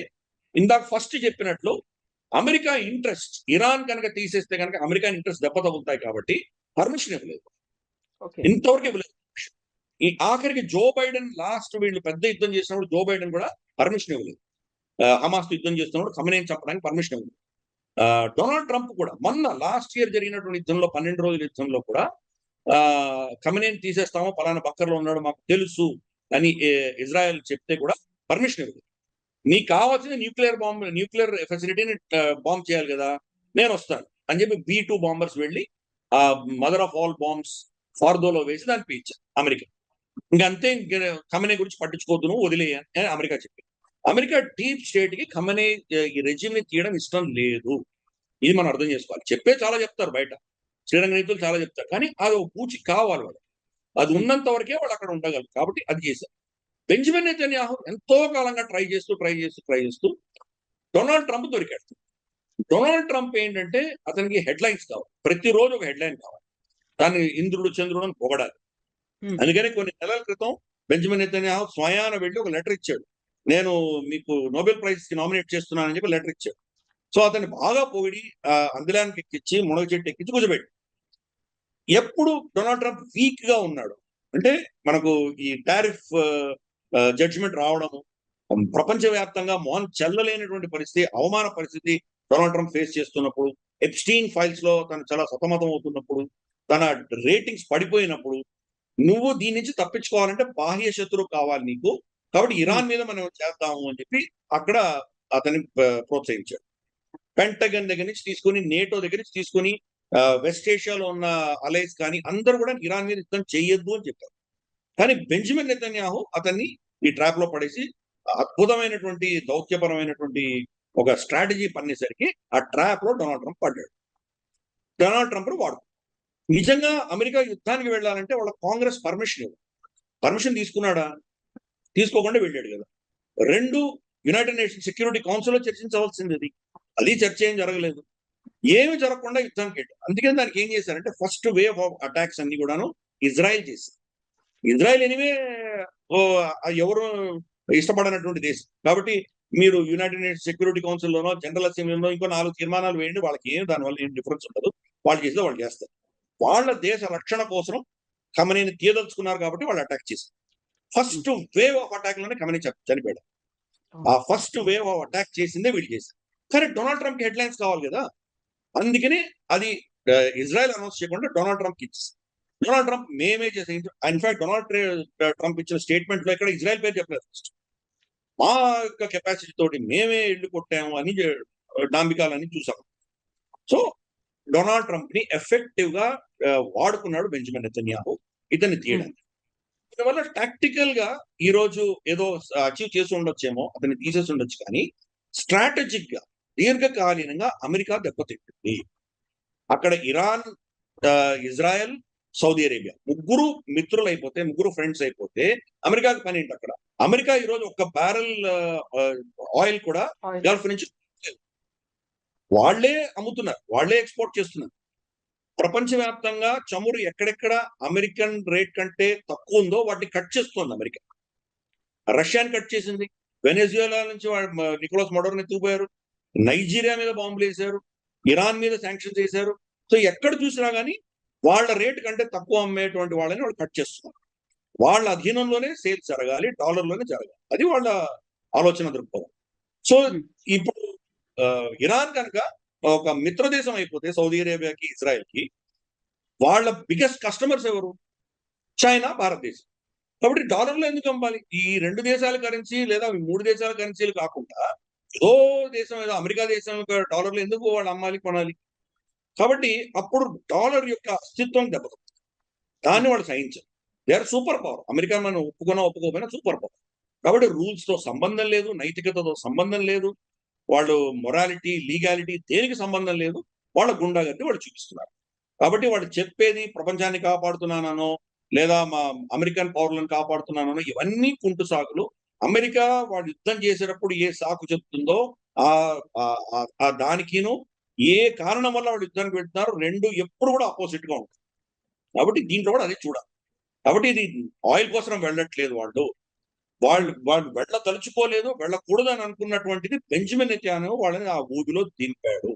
ఇందాక ఫస్ట్ చెప్పినట్లు అమెరికా ఇంట్రెస్ట్, ఇరాన్ కనుక తీసేస్తే కనుక అమెరికా ఇంట్రెస్ట్ దెబ్బ తగులుతాయి కాబట్టి పర్మిషన్ ఇవ్వలేదు. ఓకే. ఇంతవరకు ఇవ్వలేదు. ఈ ఆఖరికి జో బైడెన్ లాస్ట్ వీళ్ళు పెద్ద యుద్ధం చేసినప్పుడు జో బైడెన్ కూడా పర్మిషన్ ఇవ్వలేదు. హమాస్ యుద్ధం చేస్తున్నప్పుడు ఖమేనీని చంపడానికి పర్మిషన్ ఇవ్వలేదు. డొనాల్డ్ ట్రంప్ కూడా మొన్న లాస్ట్ ఇయర్ జరిగినటువంటి యుద్ధంలో 12 రోజుల యుద్ధంలో కూడా ఖమేనీని తీసేస్తామో పలానా బక్కర్లో ఉన్నాడు మాకు తెలుసు అని ఇజ్రాయెల్ చెప్తే కూడా పర్మిషన్ ఇవ్వలేదు. నీకు కావాల్సిన న్యూక్లియర్ ఫెసిలిటీని బాంబ్ చేయాలి కదా, నేను వస్తాను అని చెప్పి B-2 బాంబర్స్ వెళ్ళి ఆ మదర్ ఆఫ్ ఆల్ బాంబ్స్ ఫార్దోలో వేసి దాన్ని పీల్చారు అమెరికా. ఇంకంతే, ఖమేనీ గురించి పట్టించుకోవద్దు, నువ్వు వదిలేయ అని అమెరికా చెప్పింది. అమెరికా డీప్ స్టేట్ కి ఖమేనీ ఈ రెజిమ్ ని తీయడం ఇష్టం లేదు. ఇది మనం అర్థం చేసుకోవాలి. చాలా చెప్తారు బయట, శ్రీరంగ నీతులు చాలా చెప్తారు, కానీ అది ఒక పూచి కావాలి వాళ్ళు. అది ఉన్నంత వరకే వాళ్ళు అక్కడ ఉండగలరు. కాబట్టి అది చేశారు. బెంజమిన్ నెతన్యాహు ఎంతో కాలంగా ట్రై చేస్తూ డొనాల్డ్ ట్రంప్ దొరికాడు. డొనాల్డ్ ట్రంప్ ఏంటంటే అతనికి హెడ్లైన్స్ కావాలి, ప్రతిరోజు ఒక హెడ్లైన్ కావాలి, దాన్ని ఇంద్రుడు చంద్రుడు అని పొగడాలి. అందుకని కొన్ని నెలల క్రితం బెంజమిన్ నెతన్యాహు స్వయాన వెళ్ళి ఒక లెటర్ ఇచ్చాడు. నేను మీకు నోబెల్ ప్రైజ్ కి నామినేట్ చేస్తున్నానని చెప్పి లెటర్ ఇచ్చాడు. సో అతన్ని బాగా పొగిడి అందులానికి ఎక్కించి మునగ చెట్టు ఎక్కించి కూర్చోబెట్టి. ఎప్పుడు డొనాల్డ్ ట్రంప్ వీక్ గా ఉన్నాడు అంటే మనకు ఈ టారిఫ్ జడ్జిమెంట్ రావడము, ప్రపంచవ్యాప్తంగా మోహన్ చెల్లలేనటువంటి పరిస్థితి, అవమాన పరిస్థితి డొనాల్డ్ ట్రంప్ ఫేస్ చేస్తున్నప్పుడు, ఎప్స్టీన్ ఫైల్స్ లో తను చాలా సతమతం అవుతున్నప్పుడు, తన రేటింగ్స్ పడిపోయినప్పుడు, నువ్వు దీని నుంచి తప్పించుకోవాలంటే బాహ్య శత్రువు కావాలి నీకు, కాబట్టి ఇరాన్ మీద మనం చేద్దాము అని చెప్పి అక్కడ అతన్ని ప్రోత్సహించాడు. పెంటగన్ దగ్గర నుంచి తీసుకొని, నేటో దగ్గర నుంచి తీసుకొని, వెస్ట్ ఏషియాలో ఉన్న అలైస్ కానీ అందరూ కూడా ఇరాన్ మీద యుద్ధం చేయొద్దు అని చెప్పారు. కానీ బెంజమిన్ నెతన్యాహు అతన్ని ఈ ట్రాప్ లో పడేసి అద్భుతమైనటువంటి దౌత్యపరమైనటువంటి ఒక స్ట్రాటజీ పన్నేసరికి ఆ ట్రాప్ లో డొనాల్డ్ ట్రంప్ పడ్డాడు. డొనాల్డ్ ట్రంప్ వాడు నిజంగా అమెరికా యుద్ధానికి వెళ్ళాలంటే వాళ్ళ కాంగ్రెస్ పర్మిషన్ తీసుకున్నాడా? తీసుకోకుండా వెళ్ళాడు కదా. 2 యునైటెడ్ నేషన్స్ సెక్యూరిటీ కౌన్సిల్లో చర్చించవలసింది, అది చర్చ ఏం జరగలేదు. ఏమి జరగకుండా యుద్ధానికి వెళ్ళాడు. అందుకని దానికి ఏం చేశారంటే ఫస్ట్ వేవ్ ఆఫ్ అటాక్స్ అన్ని కూడాను ఇజ్రాయెల్ చేసింది. ఇజ్రాయెల్ ఎనివే ఎవరు ఇష్టపడనటువంటి దేశం కాబట్టి మీరు యునైటెడ్ నేషన్స్ సెక్యూరిటీ కౌన్సిల్లోనో జనరల్ అసెంబ్లీలో ఇంకో 4 తీర్మానాలు వేయండి, వాళ్ళకి ఏం దానివల్ల ఏం డిఫరెన్స్ ఉండదు, వాళ్ళు చేస్తే వాళ్ళు చేస్తారు. వాళ్ళ దేశ రక్షణ కోసం ఖమేనీని తీయదలుచుకున్నారు కాబట్టి వాళ్ళు అటాక్ చేశారు. ఫస్ట్ వేవ్ ఆఫ్ అటాక్ లోనే ఖమేనీ చనిపోయాడు. ఆ ఫస్ట్ వేవ్ ఆఫ్ అటాక్ చేసిందే వీళ్ళు చేశారు. కానీ డొనాల్డ్ ట్రంప్ కి హెడ్లైన్స్ కావాలి కదా, అందుకని అది ఇజ్రాయెల్ అనౌన్స్ చేయకుండా డొనాల్డ్ ట్రంప్ ఇచ్చేసి, డొనాల్డ్ ట్రంప్ మేమే చేసే, ఇన్ఫాక్ట్ డొనాల్డ్ ట్రంప్ ఇచ్చిన స్టేట్మెంట్ లో ఇక్కడ ఇజ్రాయెల్ పేరు చెప్పలేదు. ఫస్ట్ మా యొక్క కెపాసిటీ తోటి మేమే ఇల్లు కొట్టాము అని డాంబికాలని చూసాం. సో డొనాల్డ్ ట్రంప్ ని ఎఫెక్టివ్ గా వాడుకున్నాడు బెంజమిన్ నెతన్యాహు ఇతన్ని తీయడానికి. దీనివల్ల టాక్టికల్ గా ఈ రోజు ఏదో అచీవ్ చేసి ఉండొచ్చేమో, అతన్ని తీసేసి ఉండొచ్చు, కానీ స్ట్రాటజిక్ గా దీర్ఘకాలీనంగా అమెరికా దెబ్బతింటుంది. అక్కడ ఇరాన్, ఇజ్రాయెల్, సౌదీ అరేబియా ముగ్గురు మిత్రులు అయిపోతే, ముగ్గురు ఫ్రెండ్స్ అయిపోతే అమెరికాకి పని ఏంటి అక్కడ? అమెరికా ఈ రోజు ఒక్క బ్యారెల్ ఆయిల్ కూడా గల్ఫ్ నుంచి వాళ్లే అమ్ముతున్నారు, వాళ్లే ఎక్స్పోర్ట్ చేస్తున్నారు. ప్రపంచవ్యాప్తంగా చమురు ఎక్కడెక్కడ అమెరికన్ రేట్ కంటే తక్కువ ఉందో వాటిని కట్ చేస్తుంది అమెరికా. రష్యాని కట్ చేసింది, వెనెజుయేలా నుంచి నికోలస్ మడోర్ని ఎత్తుకుపోయారు, నైజీరియా మీద బాంబులు వేశారు, ఇరాన్ మీద శాంక్షన్స్ వేశారు. సో ఎక్కడ చూసినా గానీ వాళ్ళ రేటు కంటే తక్కువ అమ్మేటువంటి వాళ్ళని వాళ్ళు కట్ చేస్తున్నారు. వాళ్ళ అధీనంలోనే సేల్స్ జరగాలి, డాలర్లోనే జరగాలి. అది వాళ్ళ ఆలోచన దృక్పథం. సో ఉమ్, ఇప్పుడు ఇరాన్ కనుక ఒక మిత్ర దేశం అయిపోతే సౌదీ అరేబియాకి, ఇజ్రాయెల్కి, వాళ్ళ బిగ్గెస్ట్ కస్టమర్స్ ఎవరు? చైనా, భారతదేశం. కాబట్టి డాలర్లో ఎందుకు అమ్మాలి? ఈ 2 దేశాల కరెన్సీ లేదా 3 దేశాల కరెన్సీలు కాకుండా ఏదో దేశం, ఏదో అమెరికా దేశం యొక్క డాలర్లు ఎందుకు వాళ్ళు అమ్మాలి, కొనాలి? కాబట్టి అప్పుడు డాలర్ యొక్క అస్తిత్వం దెబ్బతింటుంది. దాన్ని వాళ్ళు సహించరు. They are super power. America మనం ఒప్పుకోకపోయినా సూపర్ పవర్. కాబట్టి రూల్స్ తో సంబంధం లేదు, నైతికతతో సంబంధం లేదు, వాళ్ళు మొరాలిటీ, లీగాలిటీ దేనికి సంబంధం లేదు. వాళ్ళ గుండాగర్ది వాళ్ళు చూపిస్తున్నారు. కాబట్టి వాళ్ళు చెప్పేది ప్రపంచాన్ని కాపాడుతున్నానో లేదా మా అమెరికన్ పౌరులను కాపాడుతున్నానో ఇవన్నీ కుంటు సాకులు. అమెరికా వాళ్ళు యుద్ధం చేసేటప్పుడు ఏ సాకు చెప్తుందో ఆ ఆ దానికిను ఏ కారణం వల్ల వాళ్ళు యుద్ధానికి వెళ్తున్నారు, రెండు ఎప్పుడు కూడా ఆపోజిట్ గా ఉంటాయి. కాబట్టి దీంట్లో కూడా అదే చూడాలి. కాబట్టి ఇది ఆయిల్ కోసం వెళ్ళట్లేదు వాళ్ళు. వాళ్ళు వెళ్ళదలుచుకోలేదు, వెళ్ళకూడదు అని అనుకున్నటువంటిది బెంజమిన్ నెతన్యాహు వాళ్ళని ఆ ఊబిలో దింపాడు.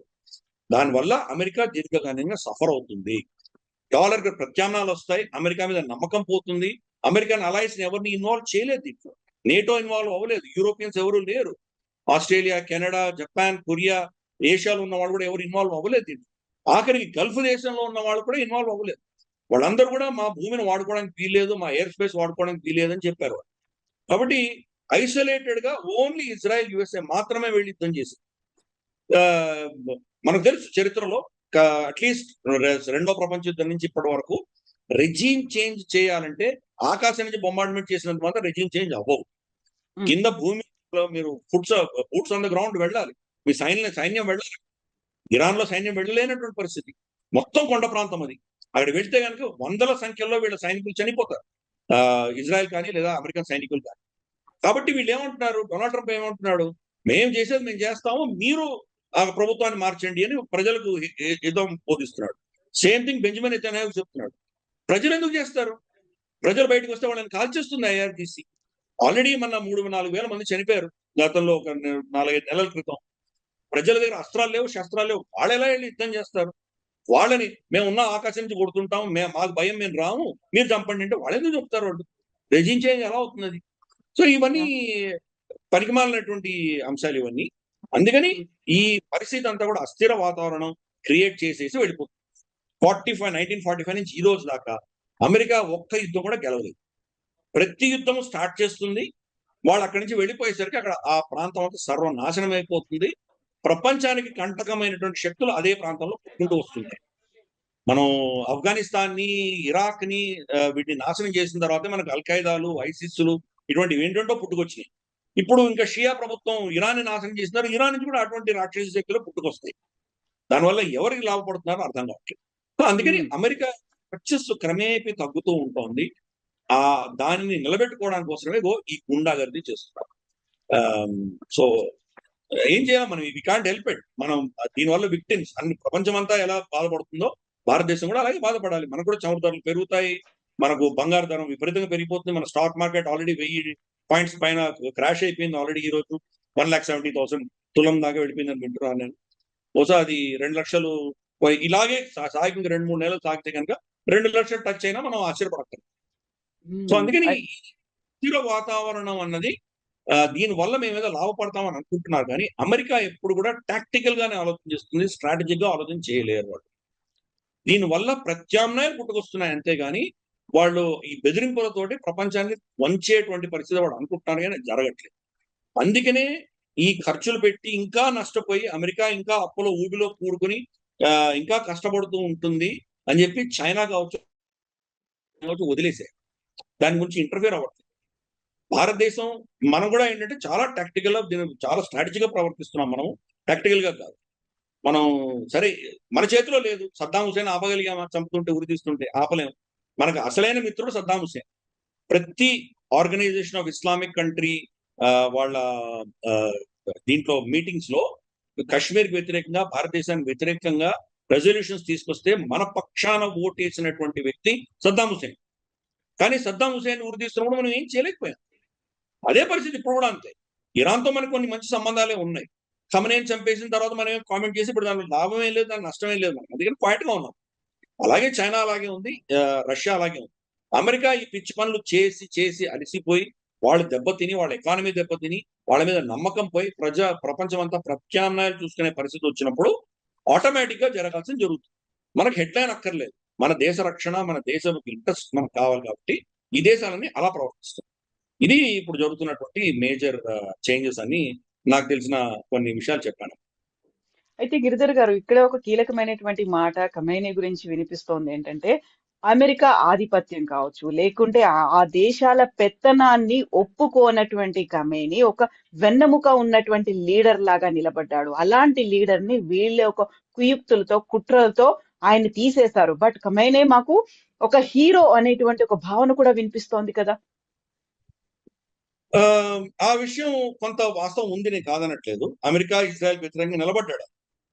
దానివల్ల అమెరికా దీర్ఘకాలికంగా సఫర్ అవుతుంది. డాలర్ కి ప్రత్యామ్నాయాలు వస్తాయి, అమెరికా మీద నమ్మకం పోతుంది. అమెరికన్ అలయన్స్ ఎవరిని ఇన్వాల్వ్ చేయలేదు దీంట్లో. నేటో ఇన్వాల్వ్ అవ్వలేదు, యూరోపియన్స్ ఎవరు లేరు. ఆస్ట్రేలియా, కెనడా, జపాన్, కొరియా, ఏషియాలో ఉన్న వాళ్ళు కూడా ఎవరు ఇన్వాల్వ్ అవ్వలేదు దీంట్లో. ఆఖరికి గల్ఫ్ దేశంలో ఉన్న వాళ్ళు కూడా ఇన్వాల్వ్ అవ్వలేదు. వాళ్ళందరూ కూడా మా భూమిని వాడుకోవడానికి వీల్లేదు, మా ఎయిర్ స్పేస్ వాడుకోవడానికి వీల్లేదు అని చెప్పారు. కాబట్టి ఐసోలేటెడ్ గా ఓన్లీ ఇజ్రాయెల్, యుఎస్ఏ మాత్రమే వెళ్ళి యుద్ధం చేసింది. మనకు తెలుసు చరిత్రలో అట్లీస్ట్ రెండో ప్రపంచ యుద్ధం నుంచి ఇప్పటి వరకు రెజీమ్ చేంజ్ చేయాలంటే ఆకాశం నుంచి బొంబార్డ్మెంట్ చేసినంత మాత్రం రెజీమ్ చేంజ్ అవ్వవు. కింద భూమిలో మీరు బూట్స్ ఆన్ ద గ్రౌండ్ వెళ్ళాలి, మీ సైన్యం వెళ్ళాలి. ఇరాన్ లో సైన్యం వెళ్ళలేనటువంటి పరిస్థితి. మొత్తం కొండ ప్రాంతం అది. అక్కడ వెళ్తే కనుక వందల సంఖ్యలో వీళ్ళ సైనికులు చనిపోతారు, ఇజ్రాయెల్ కానీ లేదా అమెరికన్ సైనికులు కానీ. కాబట్టి వీళ్ళు ఏమంటున్నారు, డొనాల్డ్ ట్రంప్ ఏమంటున్నాడు, మేము చేసేది మేము చేస్తాము, మీరు ఆ ప్రభుత్వాన్ని మార్చండి అని ప్రజలకు యుద్ధం బోధిస్తున్నాడు. సేమ్ థింగ్ బెంజమిన్ నెతన్యాహు చెప్తున్నాడు. ప్రజలు ఎందుకు చేస్తారు? ప్రజలు బయటకు వస్తే వాళ్ళని కాల్చేస్తుంది ఐఆర్జీసీ. ఆల్రెడీ మన 3-4 వేల మంది చనిపోయారు గతంలో, ఒక 4-5 నెలల క్రితం. ప్రజల దగ్గర అస్త్రాలు లేవు, శస్త్రాలు లేవు. వాళ్ళు ఎలా వెళ్ళి యుద్ధం చేస్తారు? వాళ్ళని మేము ఉన్న ఆకాశం నుంచి కొడుతుంటాం, మాకు భయం, మేము రాము, మీరు చంపండి అంటే వాళ్ళు ఎందుకు చెప్తారు? వాళ్ళు రెజిమ్ చేంజ్ ఎలా అవుతుంది? సో ఇవన్నీ పనికిమాలినటువంటి అంశాలు ఇవన్నీ. అందుకని ఈ పరిస్థితి అంతా కూడా అస్థిర వాతావరణం క్రియేట్ చేసేసి వెళ్ళిపోతుంది. 1945 నుంచి ఈ రోజు దాకా అమెరికా ఒక్క యుద్ధం కూడా గెలవలేదు. ప్రతి యుద్ధం స్టార్ట్ చేస్తుంది, వాళ్ళు అక్కడి నుంచి వెళ్ళిపోయేసరికి అక్కడ ఆ ప్రాంతం అంతా సర్వనాశనం అయిపోతుంది. ప్రపంచానికి కంటకమైనటువంటి శక్తులు అదే ప్రాంతంలో పుట్టుకుంటూ వస్తున్నాయి. మనం ఆఫ్ఘనిస్తాన్ ని, ఇరాక్ ని వీటిని నాశనం చేసిన తర్వాత మనకు అల్ఖైదాలు, ఐసిస్లు ఇటువంటివి ఏంటంటో పుట్టుకొచ్చినాయి. ఇప్పుడు ఇంకా షియా ప్రభుత్వం ఇరాన్ నాశనం చేస్తున్నారు, ఇరాన్ నుంచి కూడా అటువంటి రాక్షస శక్తులు పుట్టుకొస్తాయి. దానివల్ల ఎవరికి లాభపడుతున్నారో అర్థం కావట్లేదు. సో అందుకని అమెరికా వర్చస్సు క్రమేపీ తగ్గుతూ ఉంటుంది. దానిని నిలబెట్టుకోవడానికి కోసమే ఈ గుండాగర్ది చేస్తున్నారు. సో ఏం చేయాలి మనం? We can't help it. మనం దీనివల్ల విక్టిమ్స్ అన్ని ప్రపంచం అంతా ఎలా బాధపడుతుందో భారతదేశం కూడా అలాగే బాధపడాలి. మనకు కూడా చమురు ధరలు పెరుగుతాయి, మనకు బంగారు ధరం విపరీతంగా పెరిగిపోతుంది. మన స్టాక్ మార్కెట్ ఆల్రెడీ 1000 పాయింట్స్ పైన క్రాష్ అయిపోయింది ఆల్రెడీ. ఈ రోజు 1,70,000 తులం దాకా వెళ్ళిపోయిందని వింటున్నాను నేను. బహుశా అది 2 లక్షలు ఇలాగే సాగి 2-3 నెలలు సాగితే కనుక 2 లక్షలు టచ్ అయినా మనం ఆశ్చర్యపడతాం. సో అందుకని స్థిర వాతావరణం అన్నది దీని వల్ల మేము ఏదో లాభపడతామని అనుకుంటున్నారు, కానీ అమెరికా ఎప్పుడు కూడా టాక్టికల్ గానే ఆలోచన చేస్తుంది, స్ట్రాటజిక్ గా ఆలోచన చేయలేరు వాళ్ళు. దీనివల్ల ప్రత్యామ్నాయాలు పుట్టుకొస్తున్నాయి అంతేగాని వాళ్ళు ఈ బెదిరింపులతోటి ప్రపంచాన్ని వంచేటువంటి పరిస్థితి వాళ్ళు అనుకుంటున్నారు, కానీ జరగట్లేదు. అందుకనే ఈ ఖర్చులు పెట్టి ఇంకా నష్టపోయి అమెరికా ఇంకా అప్పులో ఊబిలో కూడుకుని ఇంకా కష్టపడుతూ ఉంటుంది అని చెప్పి చైనా కావచ్చు వదిలేసారు. దాని గురించి ఇంటర్ఫియర్ అవ్వట్లేదు. భారతదేశం మనం కూడా ఏంటంటే చాలా టాక్టికల్ గా, చాలా స్ట్రాటజీగా ప్రవర్తిస్తున్నాం. మనం టాక్టికల్ గా కాదు. మనం సరే మన చేతిలో లేదు. సద్దాం హుసేన్ ఆపగలిగామా? చంపుతుంటే, ఉరితీస్తుంటే ఆపలేము. మనకు అసలైన మిత్రుడు సద్దాం హుసేన్. ప్రతి ఆర్గనైజేషన్ ఆఫ్ ఇస్లామిక్ కంట్రీ వాళ్ళ దీంట్లో మీటింగ్స్ లో కశ్మీర్కి వ్యతిరేకంగా, భారతదేశానికి వ్యతిరేకంగా రెజల్యూషన్స్ తీసుకొస్తే మన పక్షాన ఓటేసినటువంటి వ్యక్తి సద్దాం హుసేన్. కానీ సద్దాం హుసేన్ ఉరితీస్తున్నప్పుడు మనం ఏం చేయలేకపోయాం. అదే పరిస్థితి ఇప్పుడు కూడా అంతే. ఇరాన్తో మనకు కొన్ని మంచి సంబంధాలే ఉన్నాయి. ఖమనేని చంపేసిన తర్వాత మనం ఏం కామెంట్ చేసి ఇప్పుడు దాని లాభం ఏం లేదు, దాని నష్టం ఏం లేదు. మనం అందుకని క్వైట్ గా ఉన్నాం. అలాగే చైనా అలాగే ఉంది, రష్యా అలాగే ఉంది. అమెరికా ఈ పిచ్చి పనులు చేసి చేసి అలసిపోయి వాళ్ళు దెబ్బతిని, వాళ్ళ ఎకానమీ దెబ్బతిని, వాళ్ళ మీద నమ్మకం పోయి ప్రపంచం అంతా ప్రత్యామ్నాయాలు చూసుకునే పరిస్థితి వచ్చినప్పుడు ఆటోమేటిక్ గా జరగాల్సింది జరుగుతుంది. మనకు హెడ్లైన్ అక్కర్లేదు. మన దేశ రక్షణ, మన దేశం ఇంట్రెస్ట్ మనకు కావాలి కాబట్టి ఈ దేశాలన్నీ అలా ప్రవర్తిస్తాయి. ఇది ఇప్పుడు జరుగుతున్నటువంటి మేజర్ చేంజెస్ అని నాకు తెలిసిన కొన్ని విషయాలు చెప్పాను. అయితే గిరిధర్ గారు ఇక్కడ ఒక కీలకమైనటువంటి మాట ఖమేనీ గురించి వినిపిస్తోంది ఏంటంటే అమెరికా ఆధిపత్యం కావచ్చు లేకుంటే ఆ దేశాల పెత్తనాన్ని ఒప్పుకోనటువంటి ఖమేనీ ఒక వెన్నెముక ఉన్నటువంటి లీడర్ లాగా నిలబడ్డాడు. అలాంటి లీడర్ ని వీళ్ళ ఒక కుయుక్తులతో కుట్రలతో ఆయన తీసేశారు. బట్ ఖమేనీ మాకు ఒక హీరో అనేటువంటి ఒక భావన కూడా వినిపిస్తోంది కదా. ఆ విషయం కొంత వాస్తవం ఉంది, నేను కాదనట్లేదు. అమెరికా ఇజ్రాయెల్ వ్యతిరేకంగా నిలబడ్డాడు,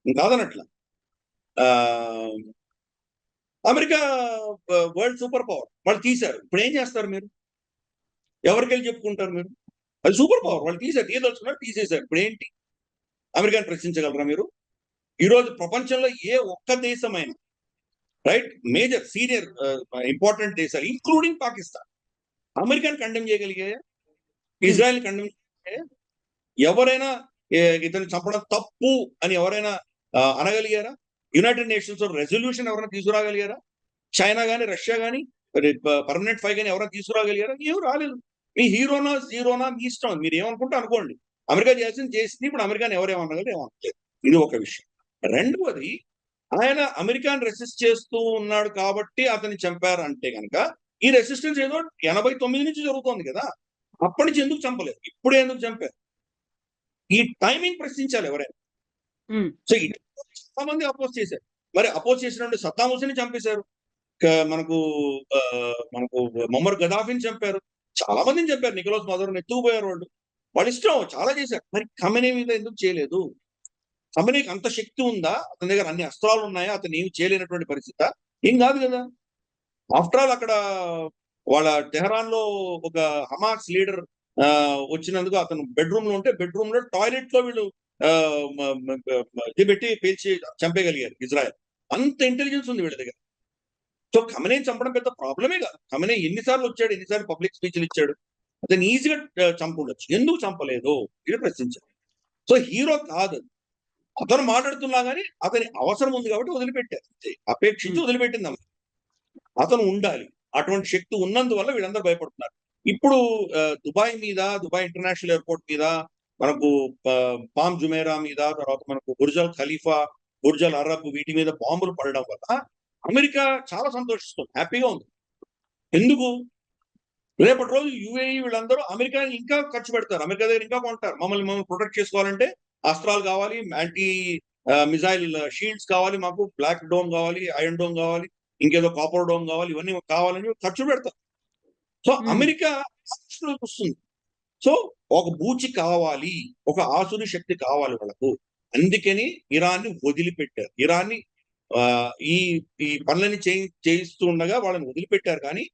నేను కాదనట్ల. అమెరికా వరల్డ్ సూపర్ పవర్, వాళ్ళు తీశారు. ఇప్పుడు ఏం చేస్తారు మీరు? ఎవరికెళ్ళి చెప్పుకుంటారు మీరు? అది సూపర్ పవర్, వాళ్ళు తీశారు, తీయదలుచుకున్నారు, తీసేశారు. ఇప్పుడు ఏంటి? అమెరికాని ప్రశ్నించగలరా మీరు? ఈ రోజు ప్రపంచంలో ఏ ఒక్క దేశమైనా, రైట్, మేజర్ సీనియర్ ఇంపార్టెంట్ దేశాలు ఇంక్లూడింగ్ పాకిస్తాన్ అమెరికాని కండెమ్ చేయగలిగాయా? ఇజ్రాయెల్ కండెమ్ చేయగలిగాయా? ఎవరైనా ఇతను చంపడం తప్పు అని ఎవరైనా అనగలిగారా? యునైటెడ్ నేషన్స్ రెజల్యూషన్ ఎవరైనా తీసుకురాగలిగారా? చైనా గానీ, రష్యా గానీ, పర్మనెంట్ ఫైవ్ గానీ ఎవరైనా తీసుకురాగలిగారా? ఏం రాలేదు. మీ హీరోనా జీరోనా మీ ఇష్టం, మీరు ఏమనుకుంటే అనుకోండి. అమెరికా చేసింది. ఇప్పుడు అమెరికాని ఎవరేమనగలరు, ఏమనలేదు. ఇది ఒక విషయం. రెండవది, ఆయన అమెరికాని రెసిస్ట్ చేస్తూ ఉన్నాడు కాబట్టి అతన్ని చంపారు అంటే కనుక ఈ రెసిస్టెన్స్ ఏదో 89 నుంచి జరుగుతోంది కదా, అప్పటి నుంచి ఎందుకు చంపలేదు, ఇప్పుడు ఎందుకు చంపారు? ఈ టైమింగ్ ప్రశ్నించాలి ఎవరైనా. సో చాలా మంది అపోజ్ చేశారు. మరి అపోజ్ చేసినట్టు సద్దాం హుసేన్ చంపేశారు, మనకు మనకు మొమ్మర్ గదాఫీని చంపారు, చాలా మందిని చంపారు, నికోలస్ మదర్ని ఎత్తుకుపోయారు వాళ్ళు. వాళ్ళ ఇష్టం, చాలా చేశారు. మరి ఖమేనీ మీద ఎందుకు చేయలేదు? ఖమేనీకి అంత శక్తి ఉందా? అతని దగ్గర అన్ని అస్త్రాలు ఉన్నాయా? అతను ఏమి చేయలేనటువంటి పరిస్థితి ఏం కాదు కదా. ఆఫ్టర్ ఆల్ అక్కడ వాళ్ళ టెహరాన్ లో ఒక హమాస్ లీడర్ వచ్చినందుకు అతను బెడ్రూమ్ లో ఉంటే బెడ్రూమ్ లో టాయిలెట్ లో వీళ్ళు ఇది పెట్టి పేల్చి చంపేయగలిగారు ఇజ్రాయెల్. అంత ఇంటెలిజెన్స్ ఉంది వీళ్ళ దగ్గర. సో ఖమేనీ చంపడం పెద్ద ప్రాబ్లమే కాదు. ఖమేనీ ఎన్నిసార్లు వచ్చాడు, ఎన్నిసార్లు పబ్లిక్ స్పీచ్లు ఇచ్చాడు, అతను ఈజీగా చంపుండొచ్చు. ఎందుకు చంపలేదు ఇది ప్రశ్నించారు. సో హీరో కాదు, అతను మాట్లాడుతున్నా గానీ అతని అవసరం ఉంది కాబట్టి వదిలిపెట్టారు, అపేక్షించి వదిలిపెట్టింది అమ్మ. అతను ఉండాలి, అటువంటి శక్తి ఉన్నందువల్ల వీళ్ళందరూ భయపడుతున్నారు. ఇప్పుడు దుబాయ్ మీద, దుబాయ్ ఇంటర్నేషనల్ ఎయిర్పోర్ట్ మీద, మనకు పామ్ జుమేరా మీద, తర్వాత మనకు బుర్జల్ ఖలీఫా, బుర్జల్ అరబ్, వీటి మీద బాంబులు పడడం వల్ల అమెరికా చాలా సంతోషిస్తుంది, హ్యాపీగా ఉంది. ఎందుకు? రేపటి రోజు యుఏఈ వీళ్ళందరూ అమెరికాని ఇంకా ఖర్చు పెడతారు, అమెరికా దగ్గర ఇంకా కొంటారు. మమ్మల్ని ప్రొటెక్ట్ చేసుకోవాలంటే అస్త్రాలు కావాలి, యాంటీ మిజైల్ షీల్డ్స్ కావాలి, మాకు బ్లాక్ డోమ్ కావాలి, ఐరన్ డోమ్ కావాలి, ఇంకేదో కాపర్ డోమ్ కావాలి, ఇవన్నీ కావాలని ఖర్చు పెడతారు. సో అమెరికా వస్తుంది. సో ఒక బూచి కావాలి, ఒక ఆసురి శక్తి కావాలి వాళ్ళకు. అందుకని ఇరాన్ని వదిలిపెట్టారు. ఇరాన్ని ఈ ఈ పనులని చేయిస్తూ ఉండగా వాళ్ళని వదిలిపెట్టారు. కానీ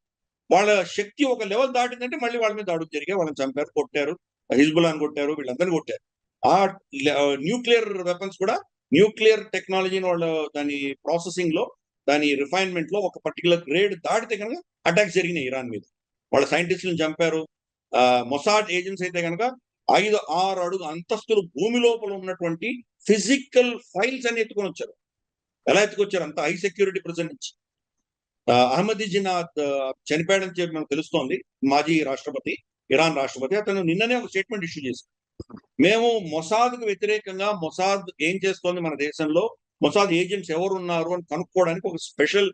వాళ్ళ శక్తి ఒక లెవెల్ దాటిందంటే మళ్ళీ వాళ్ళ మీద దాడులు జరిగాయి, వాళ్ళని చంపారు, కొట్టారు, హిజ్బుల్లాని కొట్టారు, వీళ్ళందరినీ కొట్టారు. ఆ న్యూక్లియర్ వెపన్స్ కూడా, న్యూక్లియర్ టెక్నాలజీని వాళ్ళ దాని ప్రాసెసింగ్ లో, దాని రిఫైన్మెంట్ లో ఒక పర్టికులర్ గ్రేడ్ దాటితే కనుక అటాక్స్ జరిగినాయి ఇరాన్ మీద. వాళ్ళ సైంటిస్టులను చంపారు. మొసాడ్ ఏజెన్సీ అయితే కనుక 5-6 అడుగు అంతస్తులు భూమి లోపల ఉన్నటువంటి ఫిజికల్ ఫైల్స్ అని ఎత్తుకొని వచ్చారు. ఎలా ఎత్తుకొచ్చారు? అంత హై సెక్యూరిటీ ప్రెజెంట్ నుంచి. అహ్మదీజినాద్ చనిపోయాడని చెప్పి మనకు తెలుస్తోంది, మాజీ రాష్ట్రపతి, ఇరాన్ రాష్ట్రపతి. అతను నిన్ననే ఒక స్టేట్మెంట్ ఇష్యూ చేశారు. మేము మొసాద్కు వ్యతిరేకంగా, మొసాద్ ఏం చేస్తోంది మన దేశంలో, మొసాద్ ఏజెంట్స్ ఎవరు ఉన్నారు అని కనుక్కోవడానికి ఒక స్పెషల్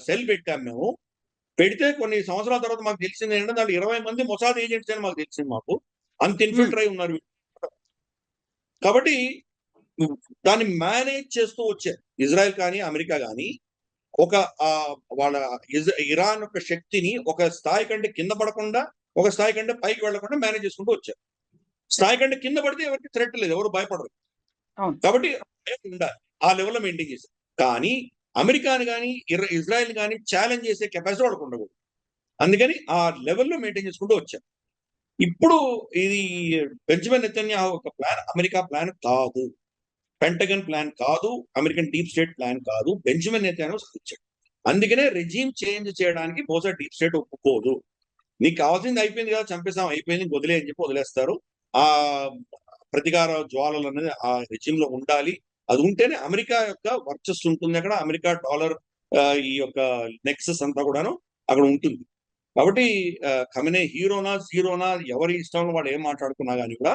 సెల్ పెట్టాం మేము. పెడితే కొన్ని సంవత్సరాల తర్వాత మాకు తెలిసింది ఏంటంటే దాంట్లో 20 మంది మొసాద్ ఏజెంట్స్ అని మాకు తెలిసింది. మాకు అంత ఇన్ఫిల్టర్ అయి ఉన్నారు. కాబట్టి దాన్ని మేనేజ్ చేస్తూ వచ్చారు ఇజ్రాయెల్ కానీ, అమెరికా కానీ. ఒక వాళ్ళ ఇరాన్ యొక్క శక్తిని ఒక స్థాయి కంటే కింద పడకుండా, ఒక స్థాయి కంటే పైకి వెళ్లకుండా మేనేజ్ చేసుకుంటూ వచ్చారు. స్థాయి కంటే కింద పడితే ఎవరికి థ్రెట్ లేదు, ఎవరు భయపడరు. కాబట్టి ఉండాలి, ఆ లెవెల్లో మెయింటైన్ చేశారు. కానీ అమెరికాని కానీ, ఇజ్రాయెల్ కానీ ఛాలెంజ్ చేసే కెపాసిటీ వాళ్ళకు ఉండకూడదు. అందుకని ఆ లెవెల్లో మెయింటైన్ చేసుకుంటూ వచ్చారు. ఇప్పుడు ఇది బెంజమిన్ నెతన్యాహు ఒక ప్లాన్, అమెరికా ప్లాన్ కాదు, పెంటగన్ ప్లాన్ కాదు, అమెరికన్ డీప్ స్టేట్ ప్లాన్ కాదు. బెంజమిన్ నెతన్యాహు సాధించాడు. అందుకనే రెజీమ్ చేంజ్ చేయడానికి బహుశా డీప్ స్టేట్ ఒప్పుకోదు. నీకు కావాల్సింది అయిపోయింది కదా, చంపేసాం, అయిపోయింది, వదిలే అని చెప్పి వదిలేస్తారు. ఆ ప్రతీకార జ్వాలలు అనేది ఆ రెజిమ్ లో ఉండాలి. అది ఉంటేనే అమెరికా యొక్క వర్చస్సు ఉంటుంది అక్కడ. అమెరికా డాలర్ ఈ యొక్క నెక్సెస్ అంతా కూడాను అక్కడ ఉంటుంది. కాబట్టి ఖమేనీ హీరోనా జీరోనా ఎవరి ఇష్టంలో వాడు ఏం మాట్లాడుకున్నా కానీ కూడా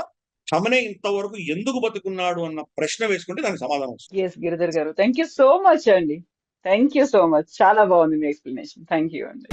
ఖమేనీ ఇంతవరకు ఎందుకు బతుకున్నాడు అన్న ప్రశ్న వేసుకుంటే దానికి సమాధానం వస్తుంది. ఎస్ గిరిధర్ గారు, థ్యాంక్ యూ సో మచ్ అండి. థ్యాంక్ యూ సో మచ్, చాలా బాగుంది మీ ఎక్స్ప్లెనేషన్. థ్యాంక్ యూ అండి.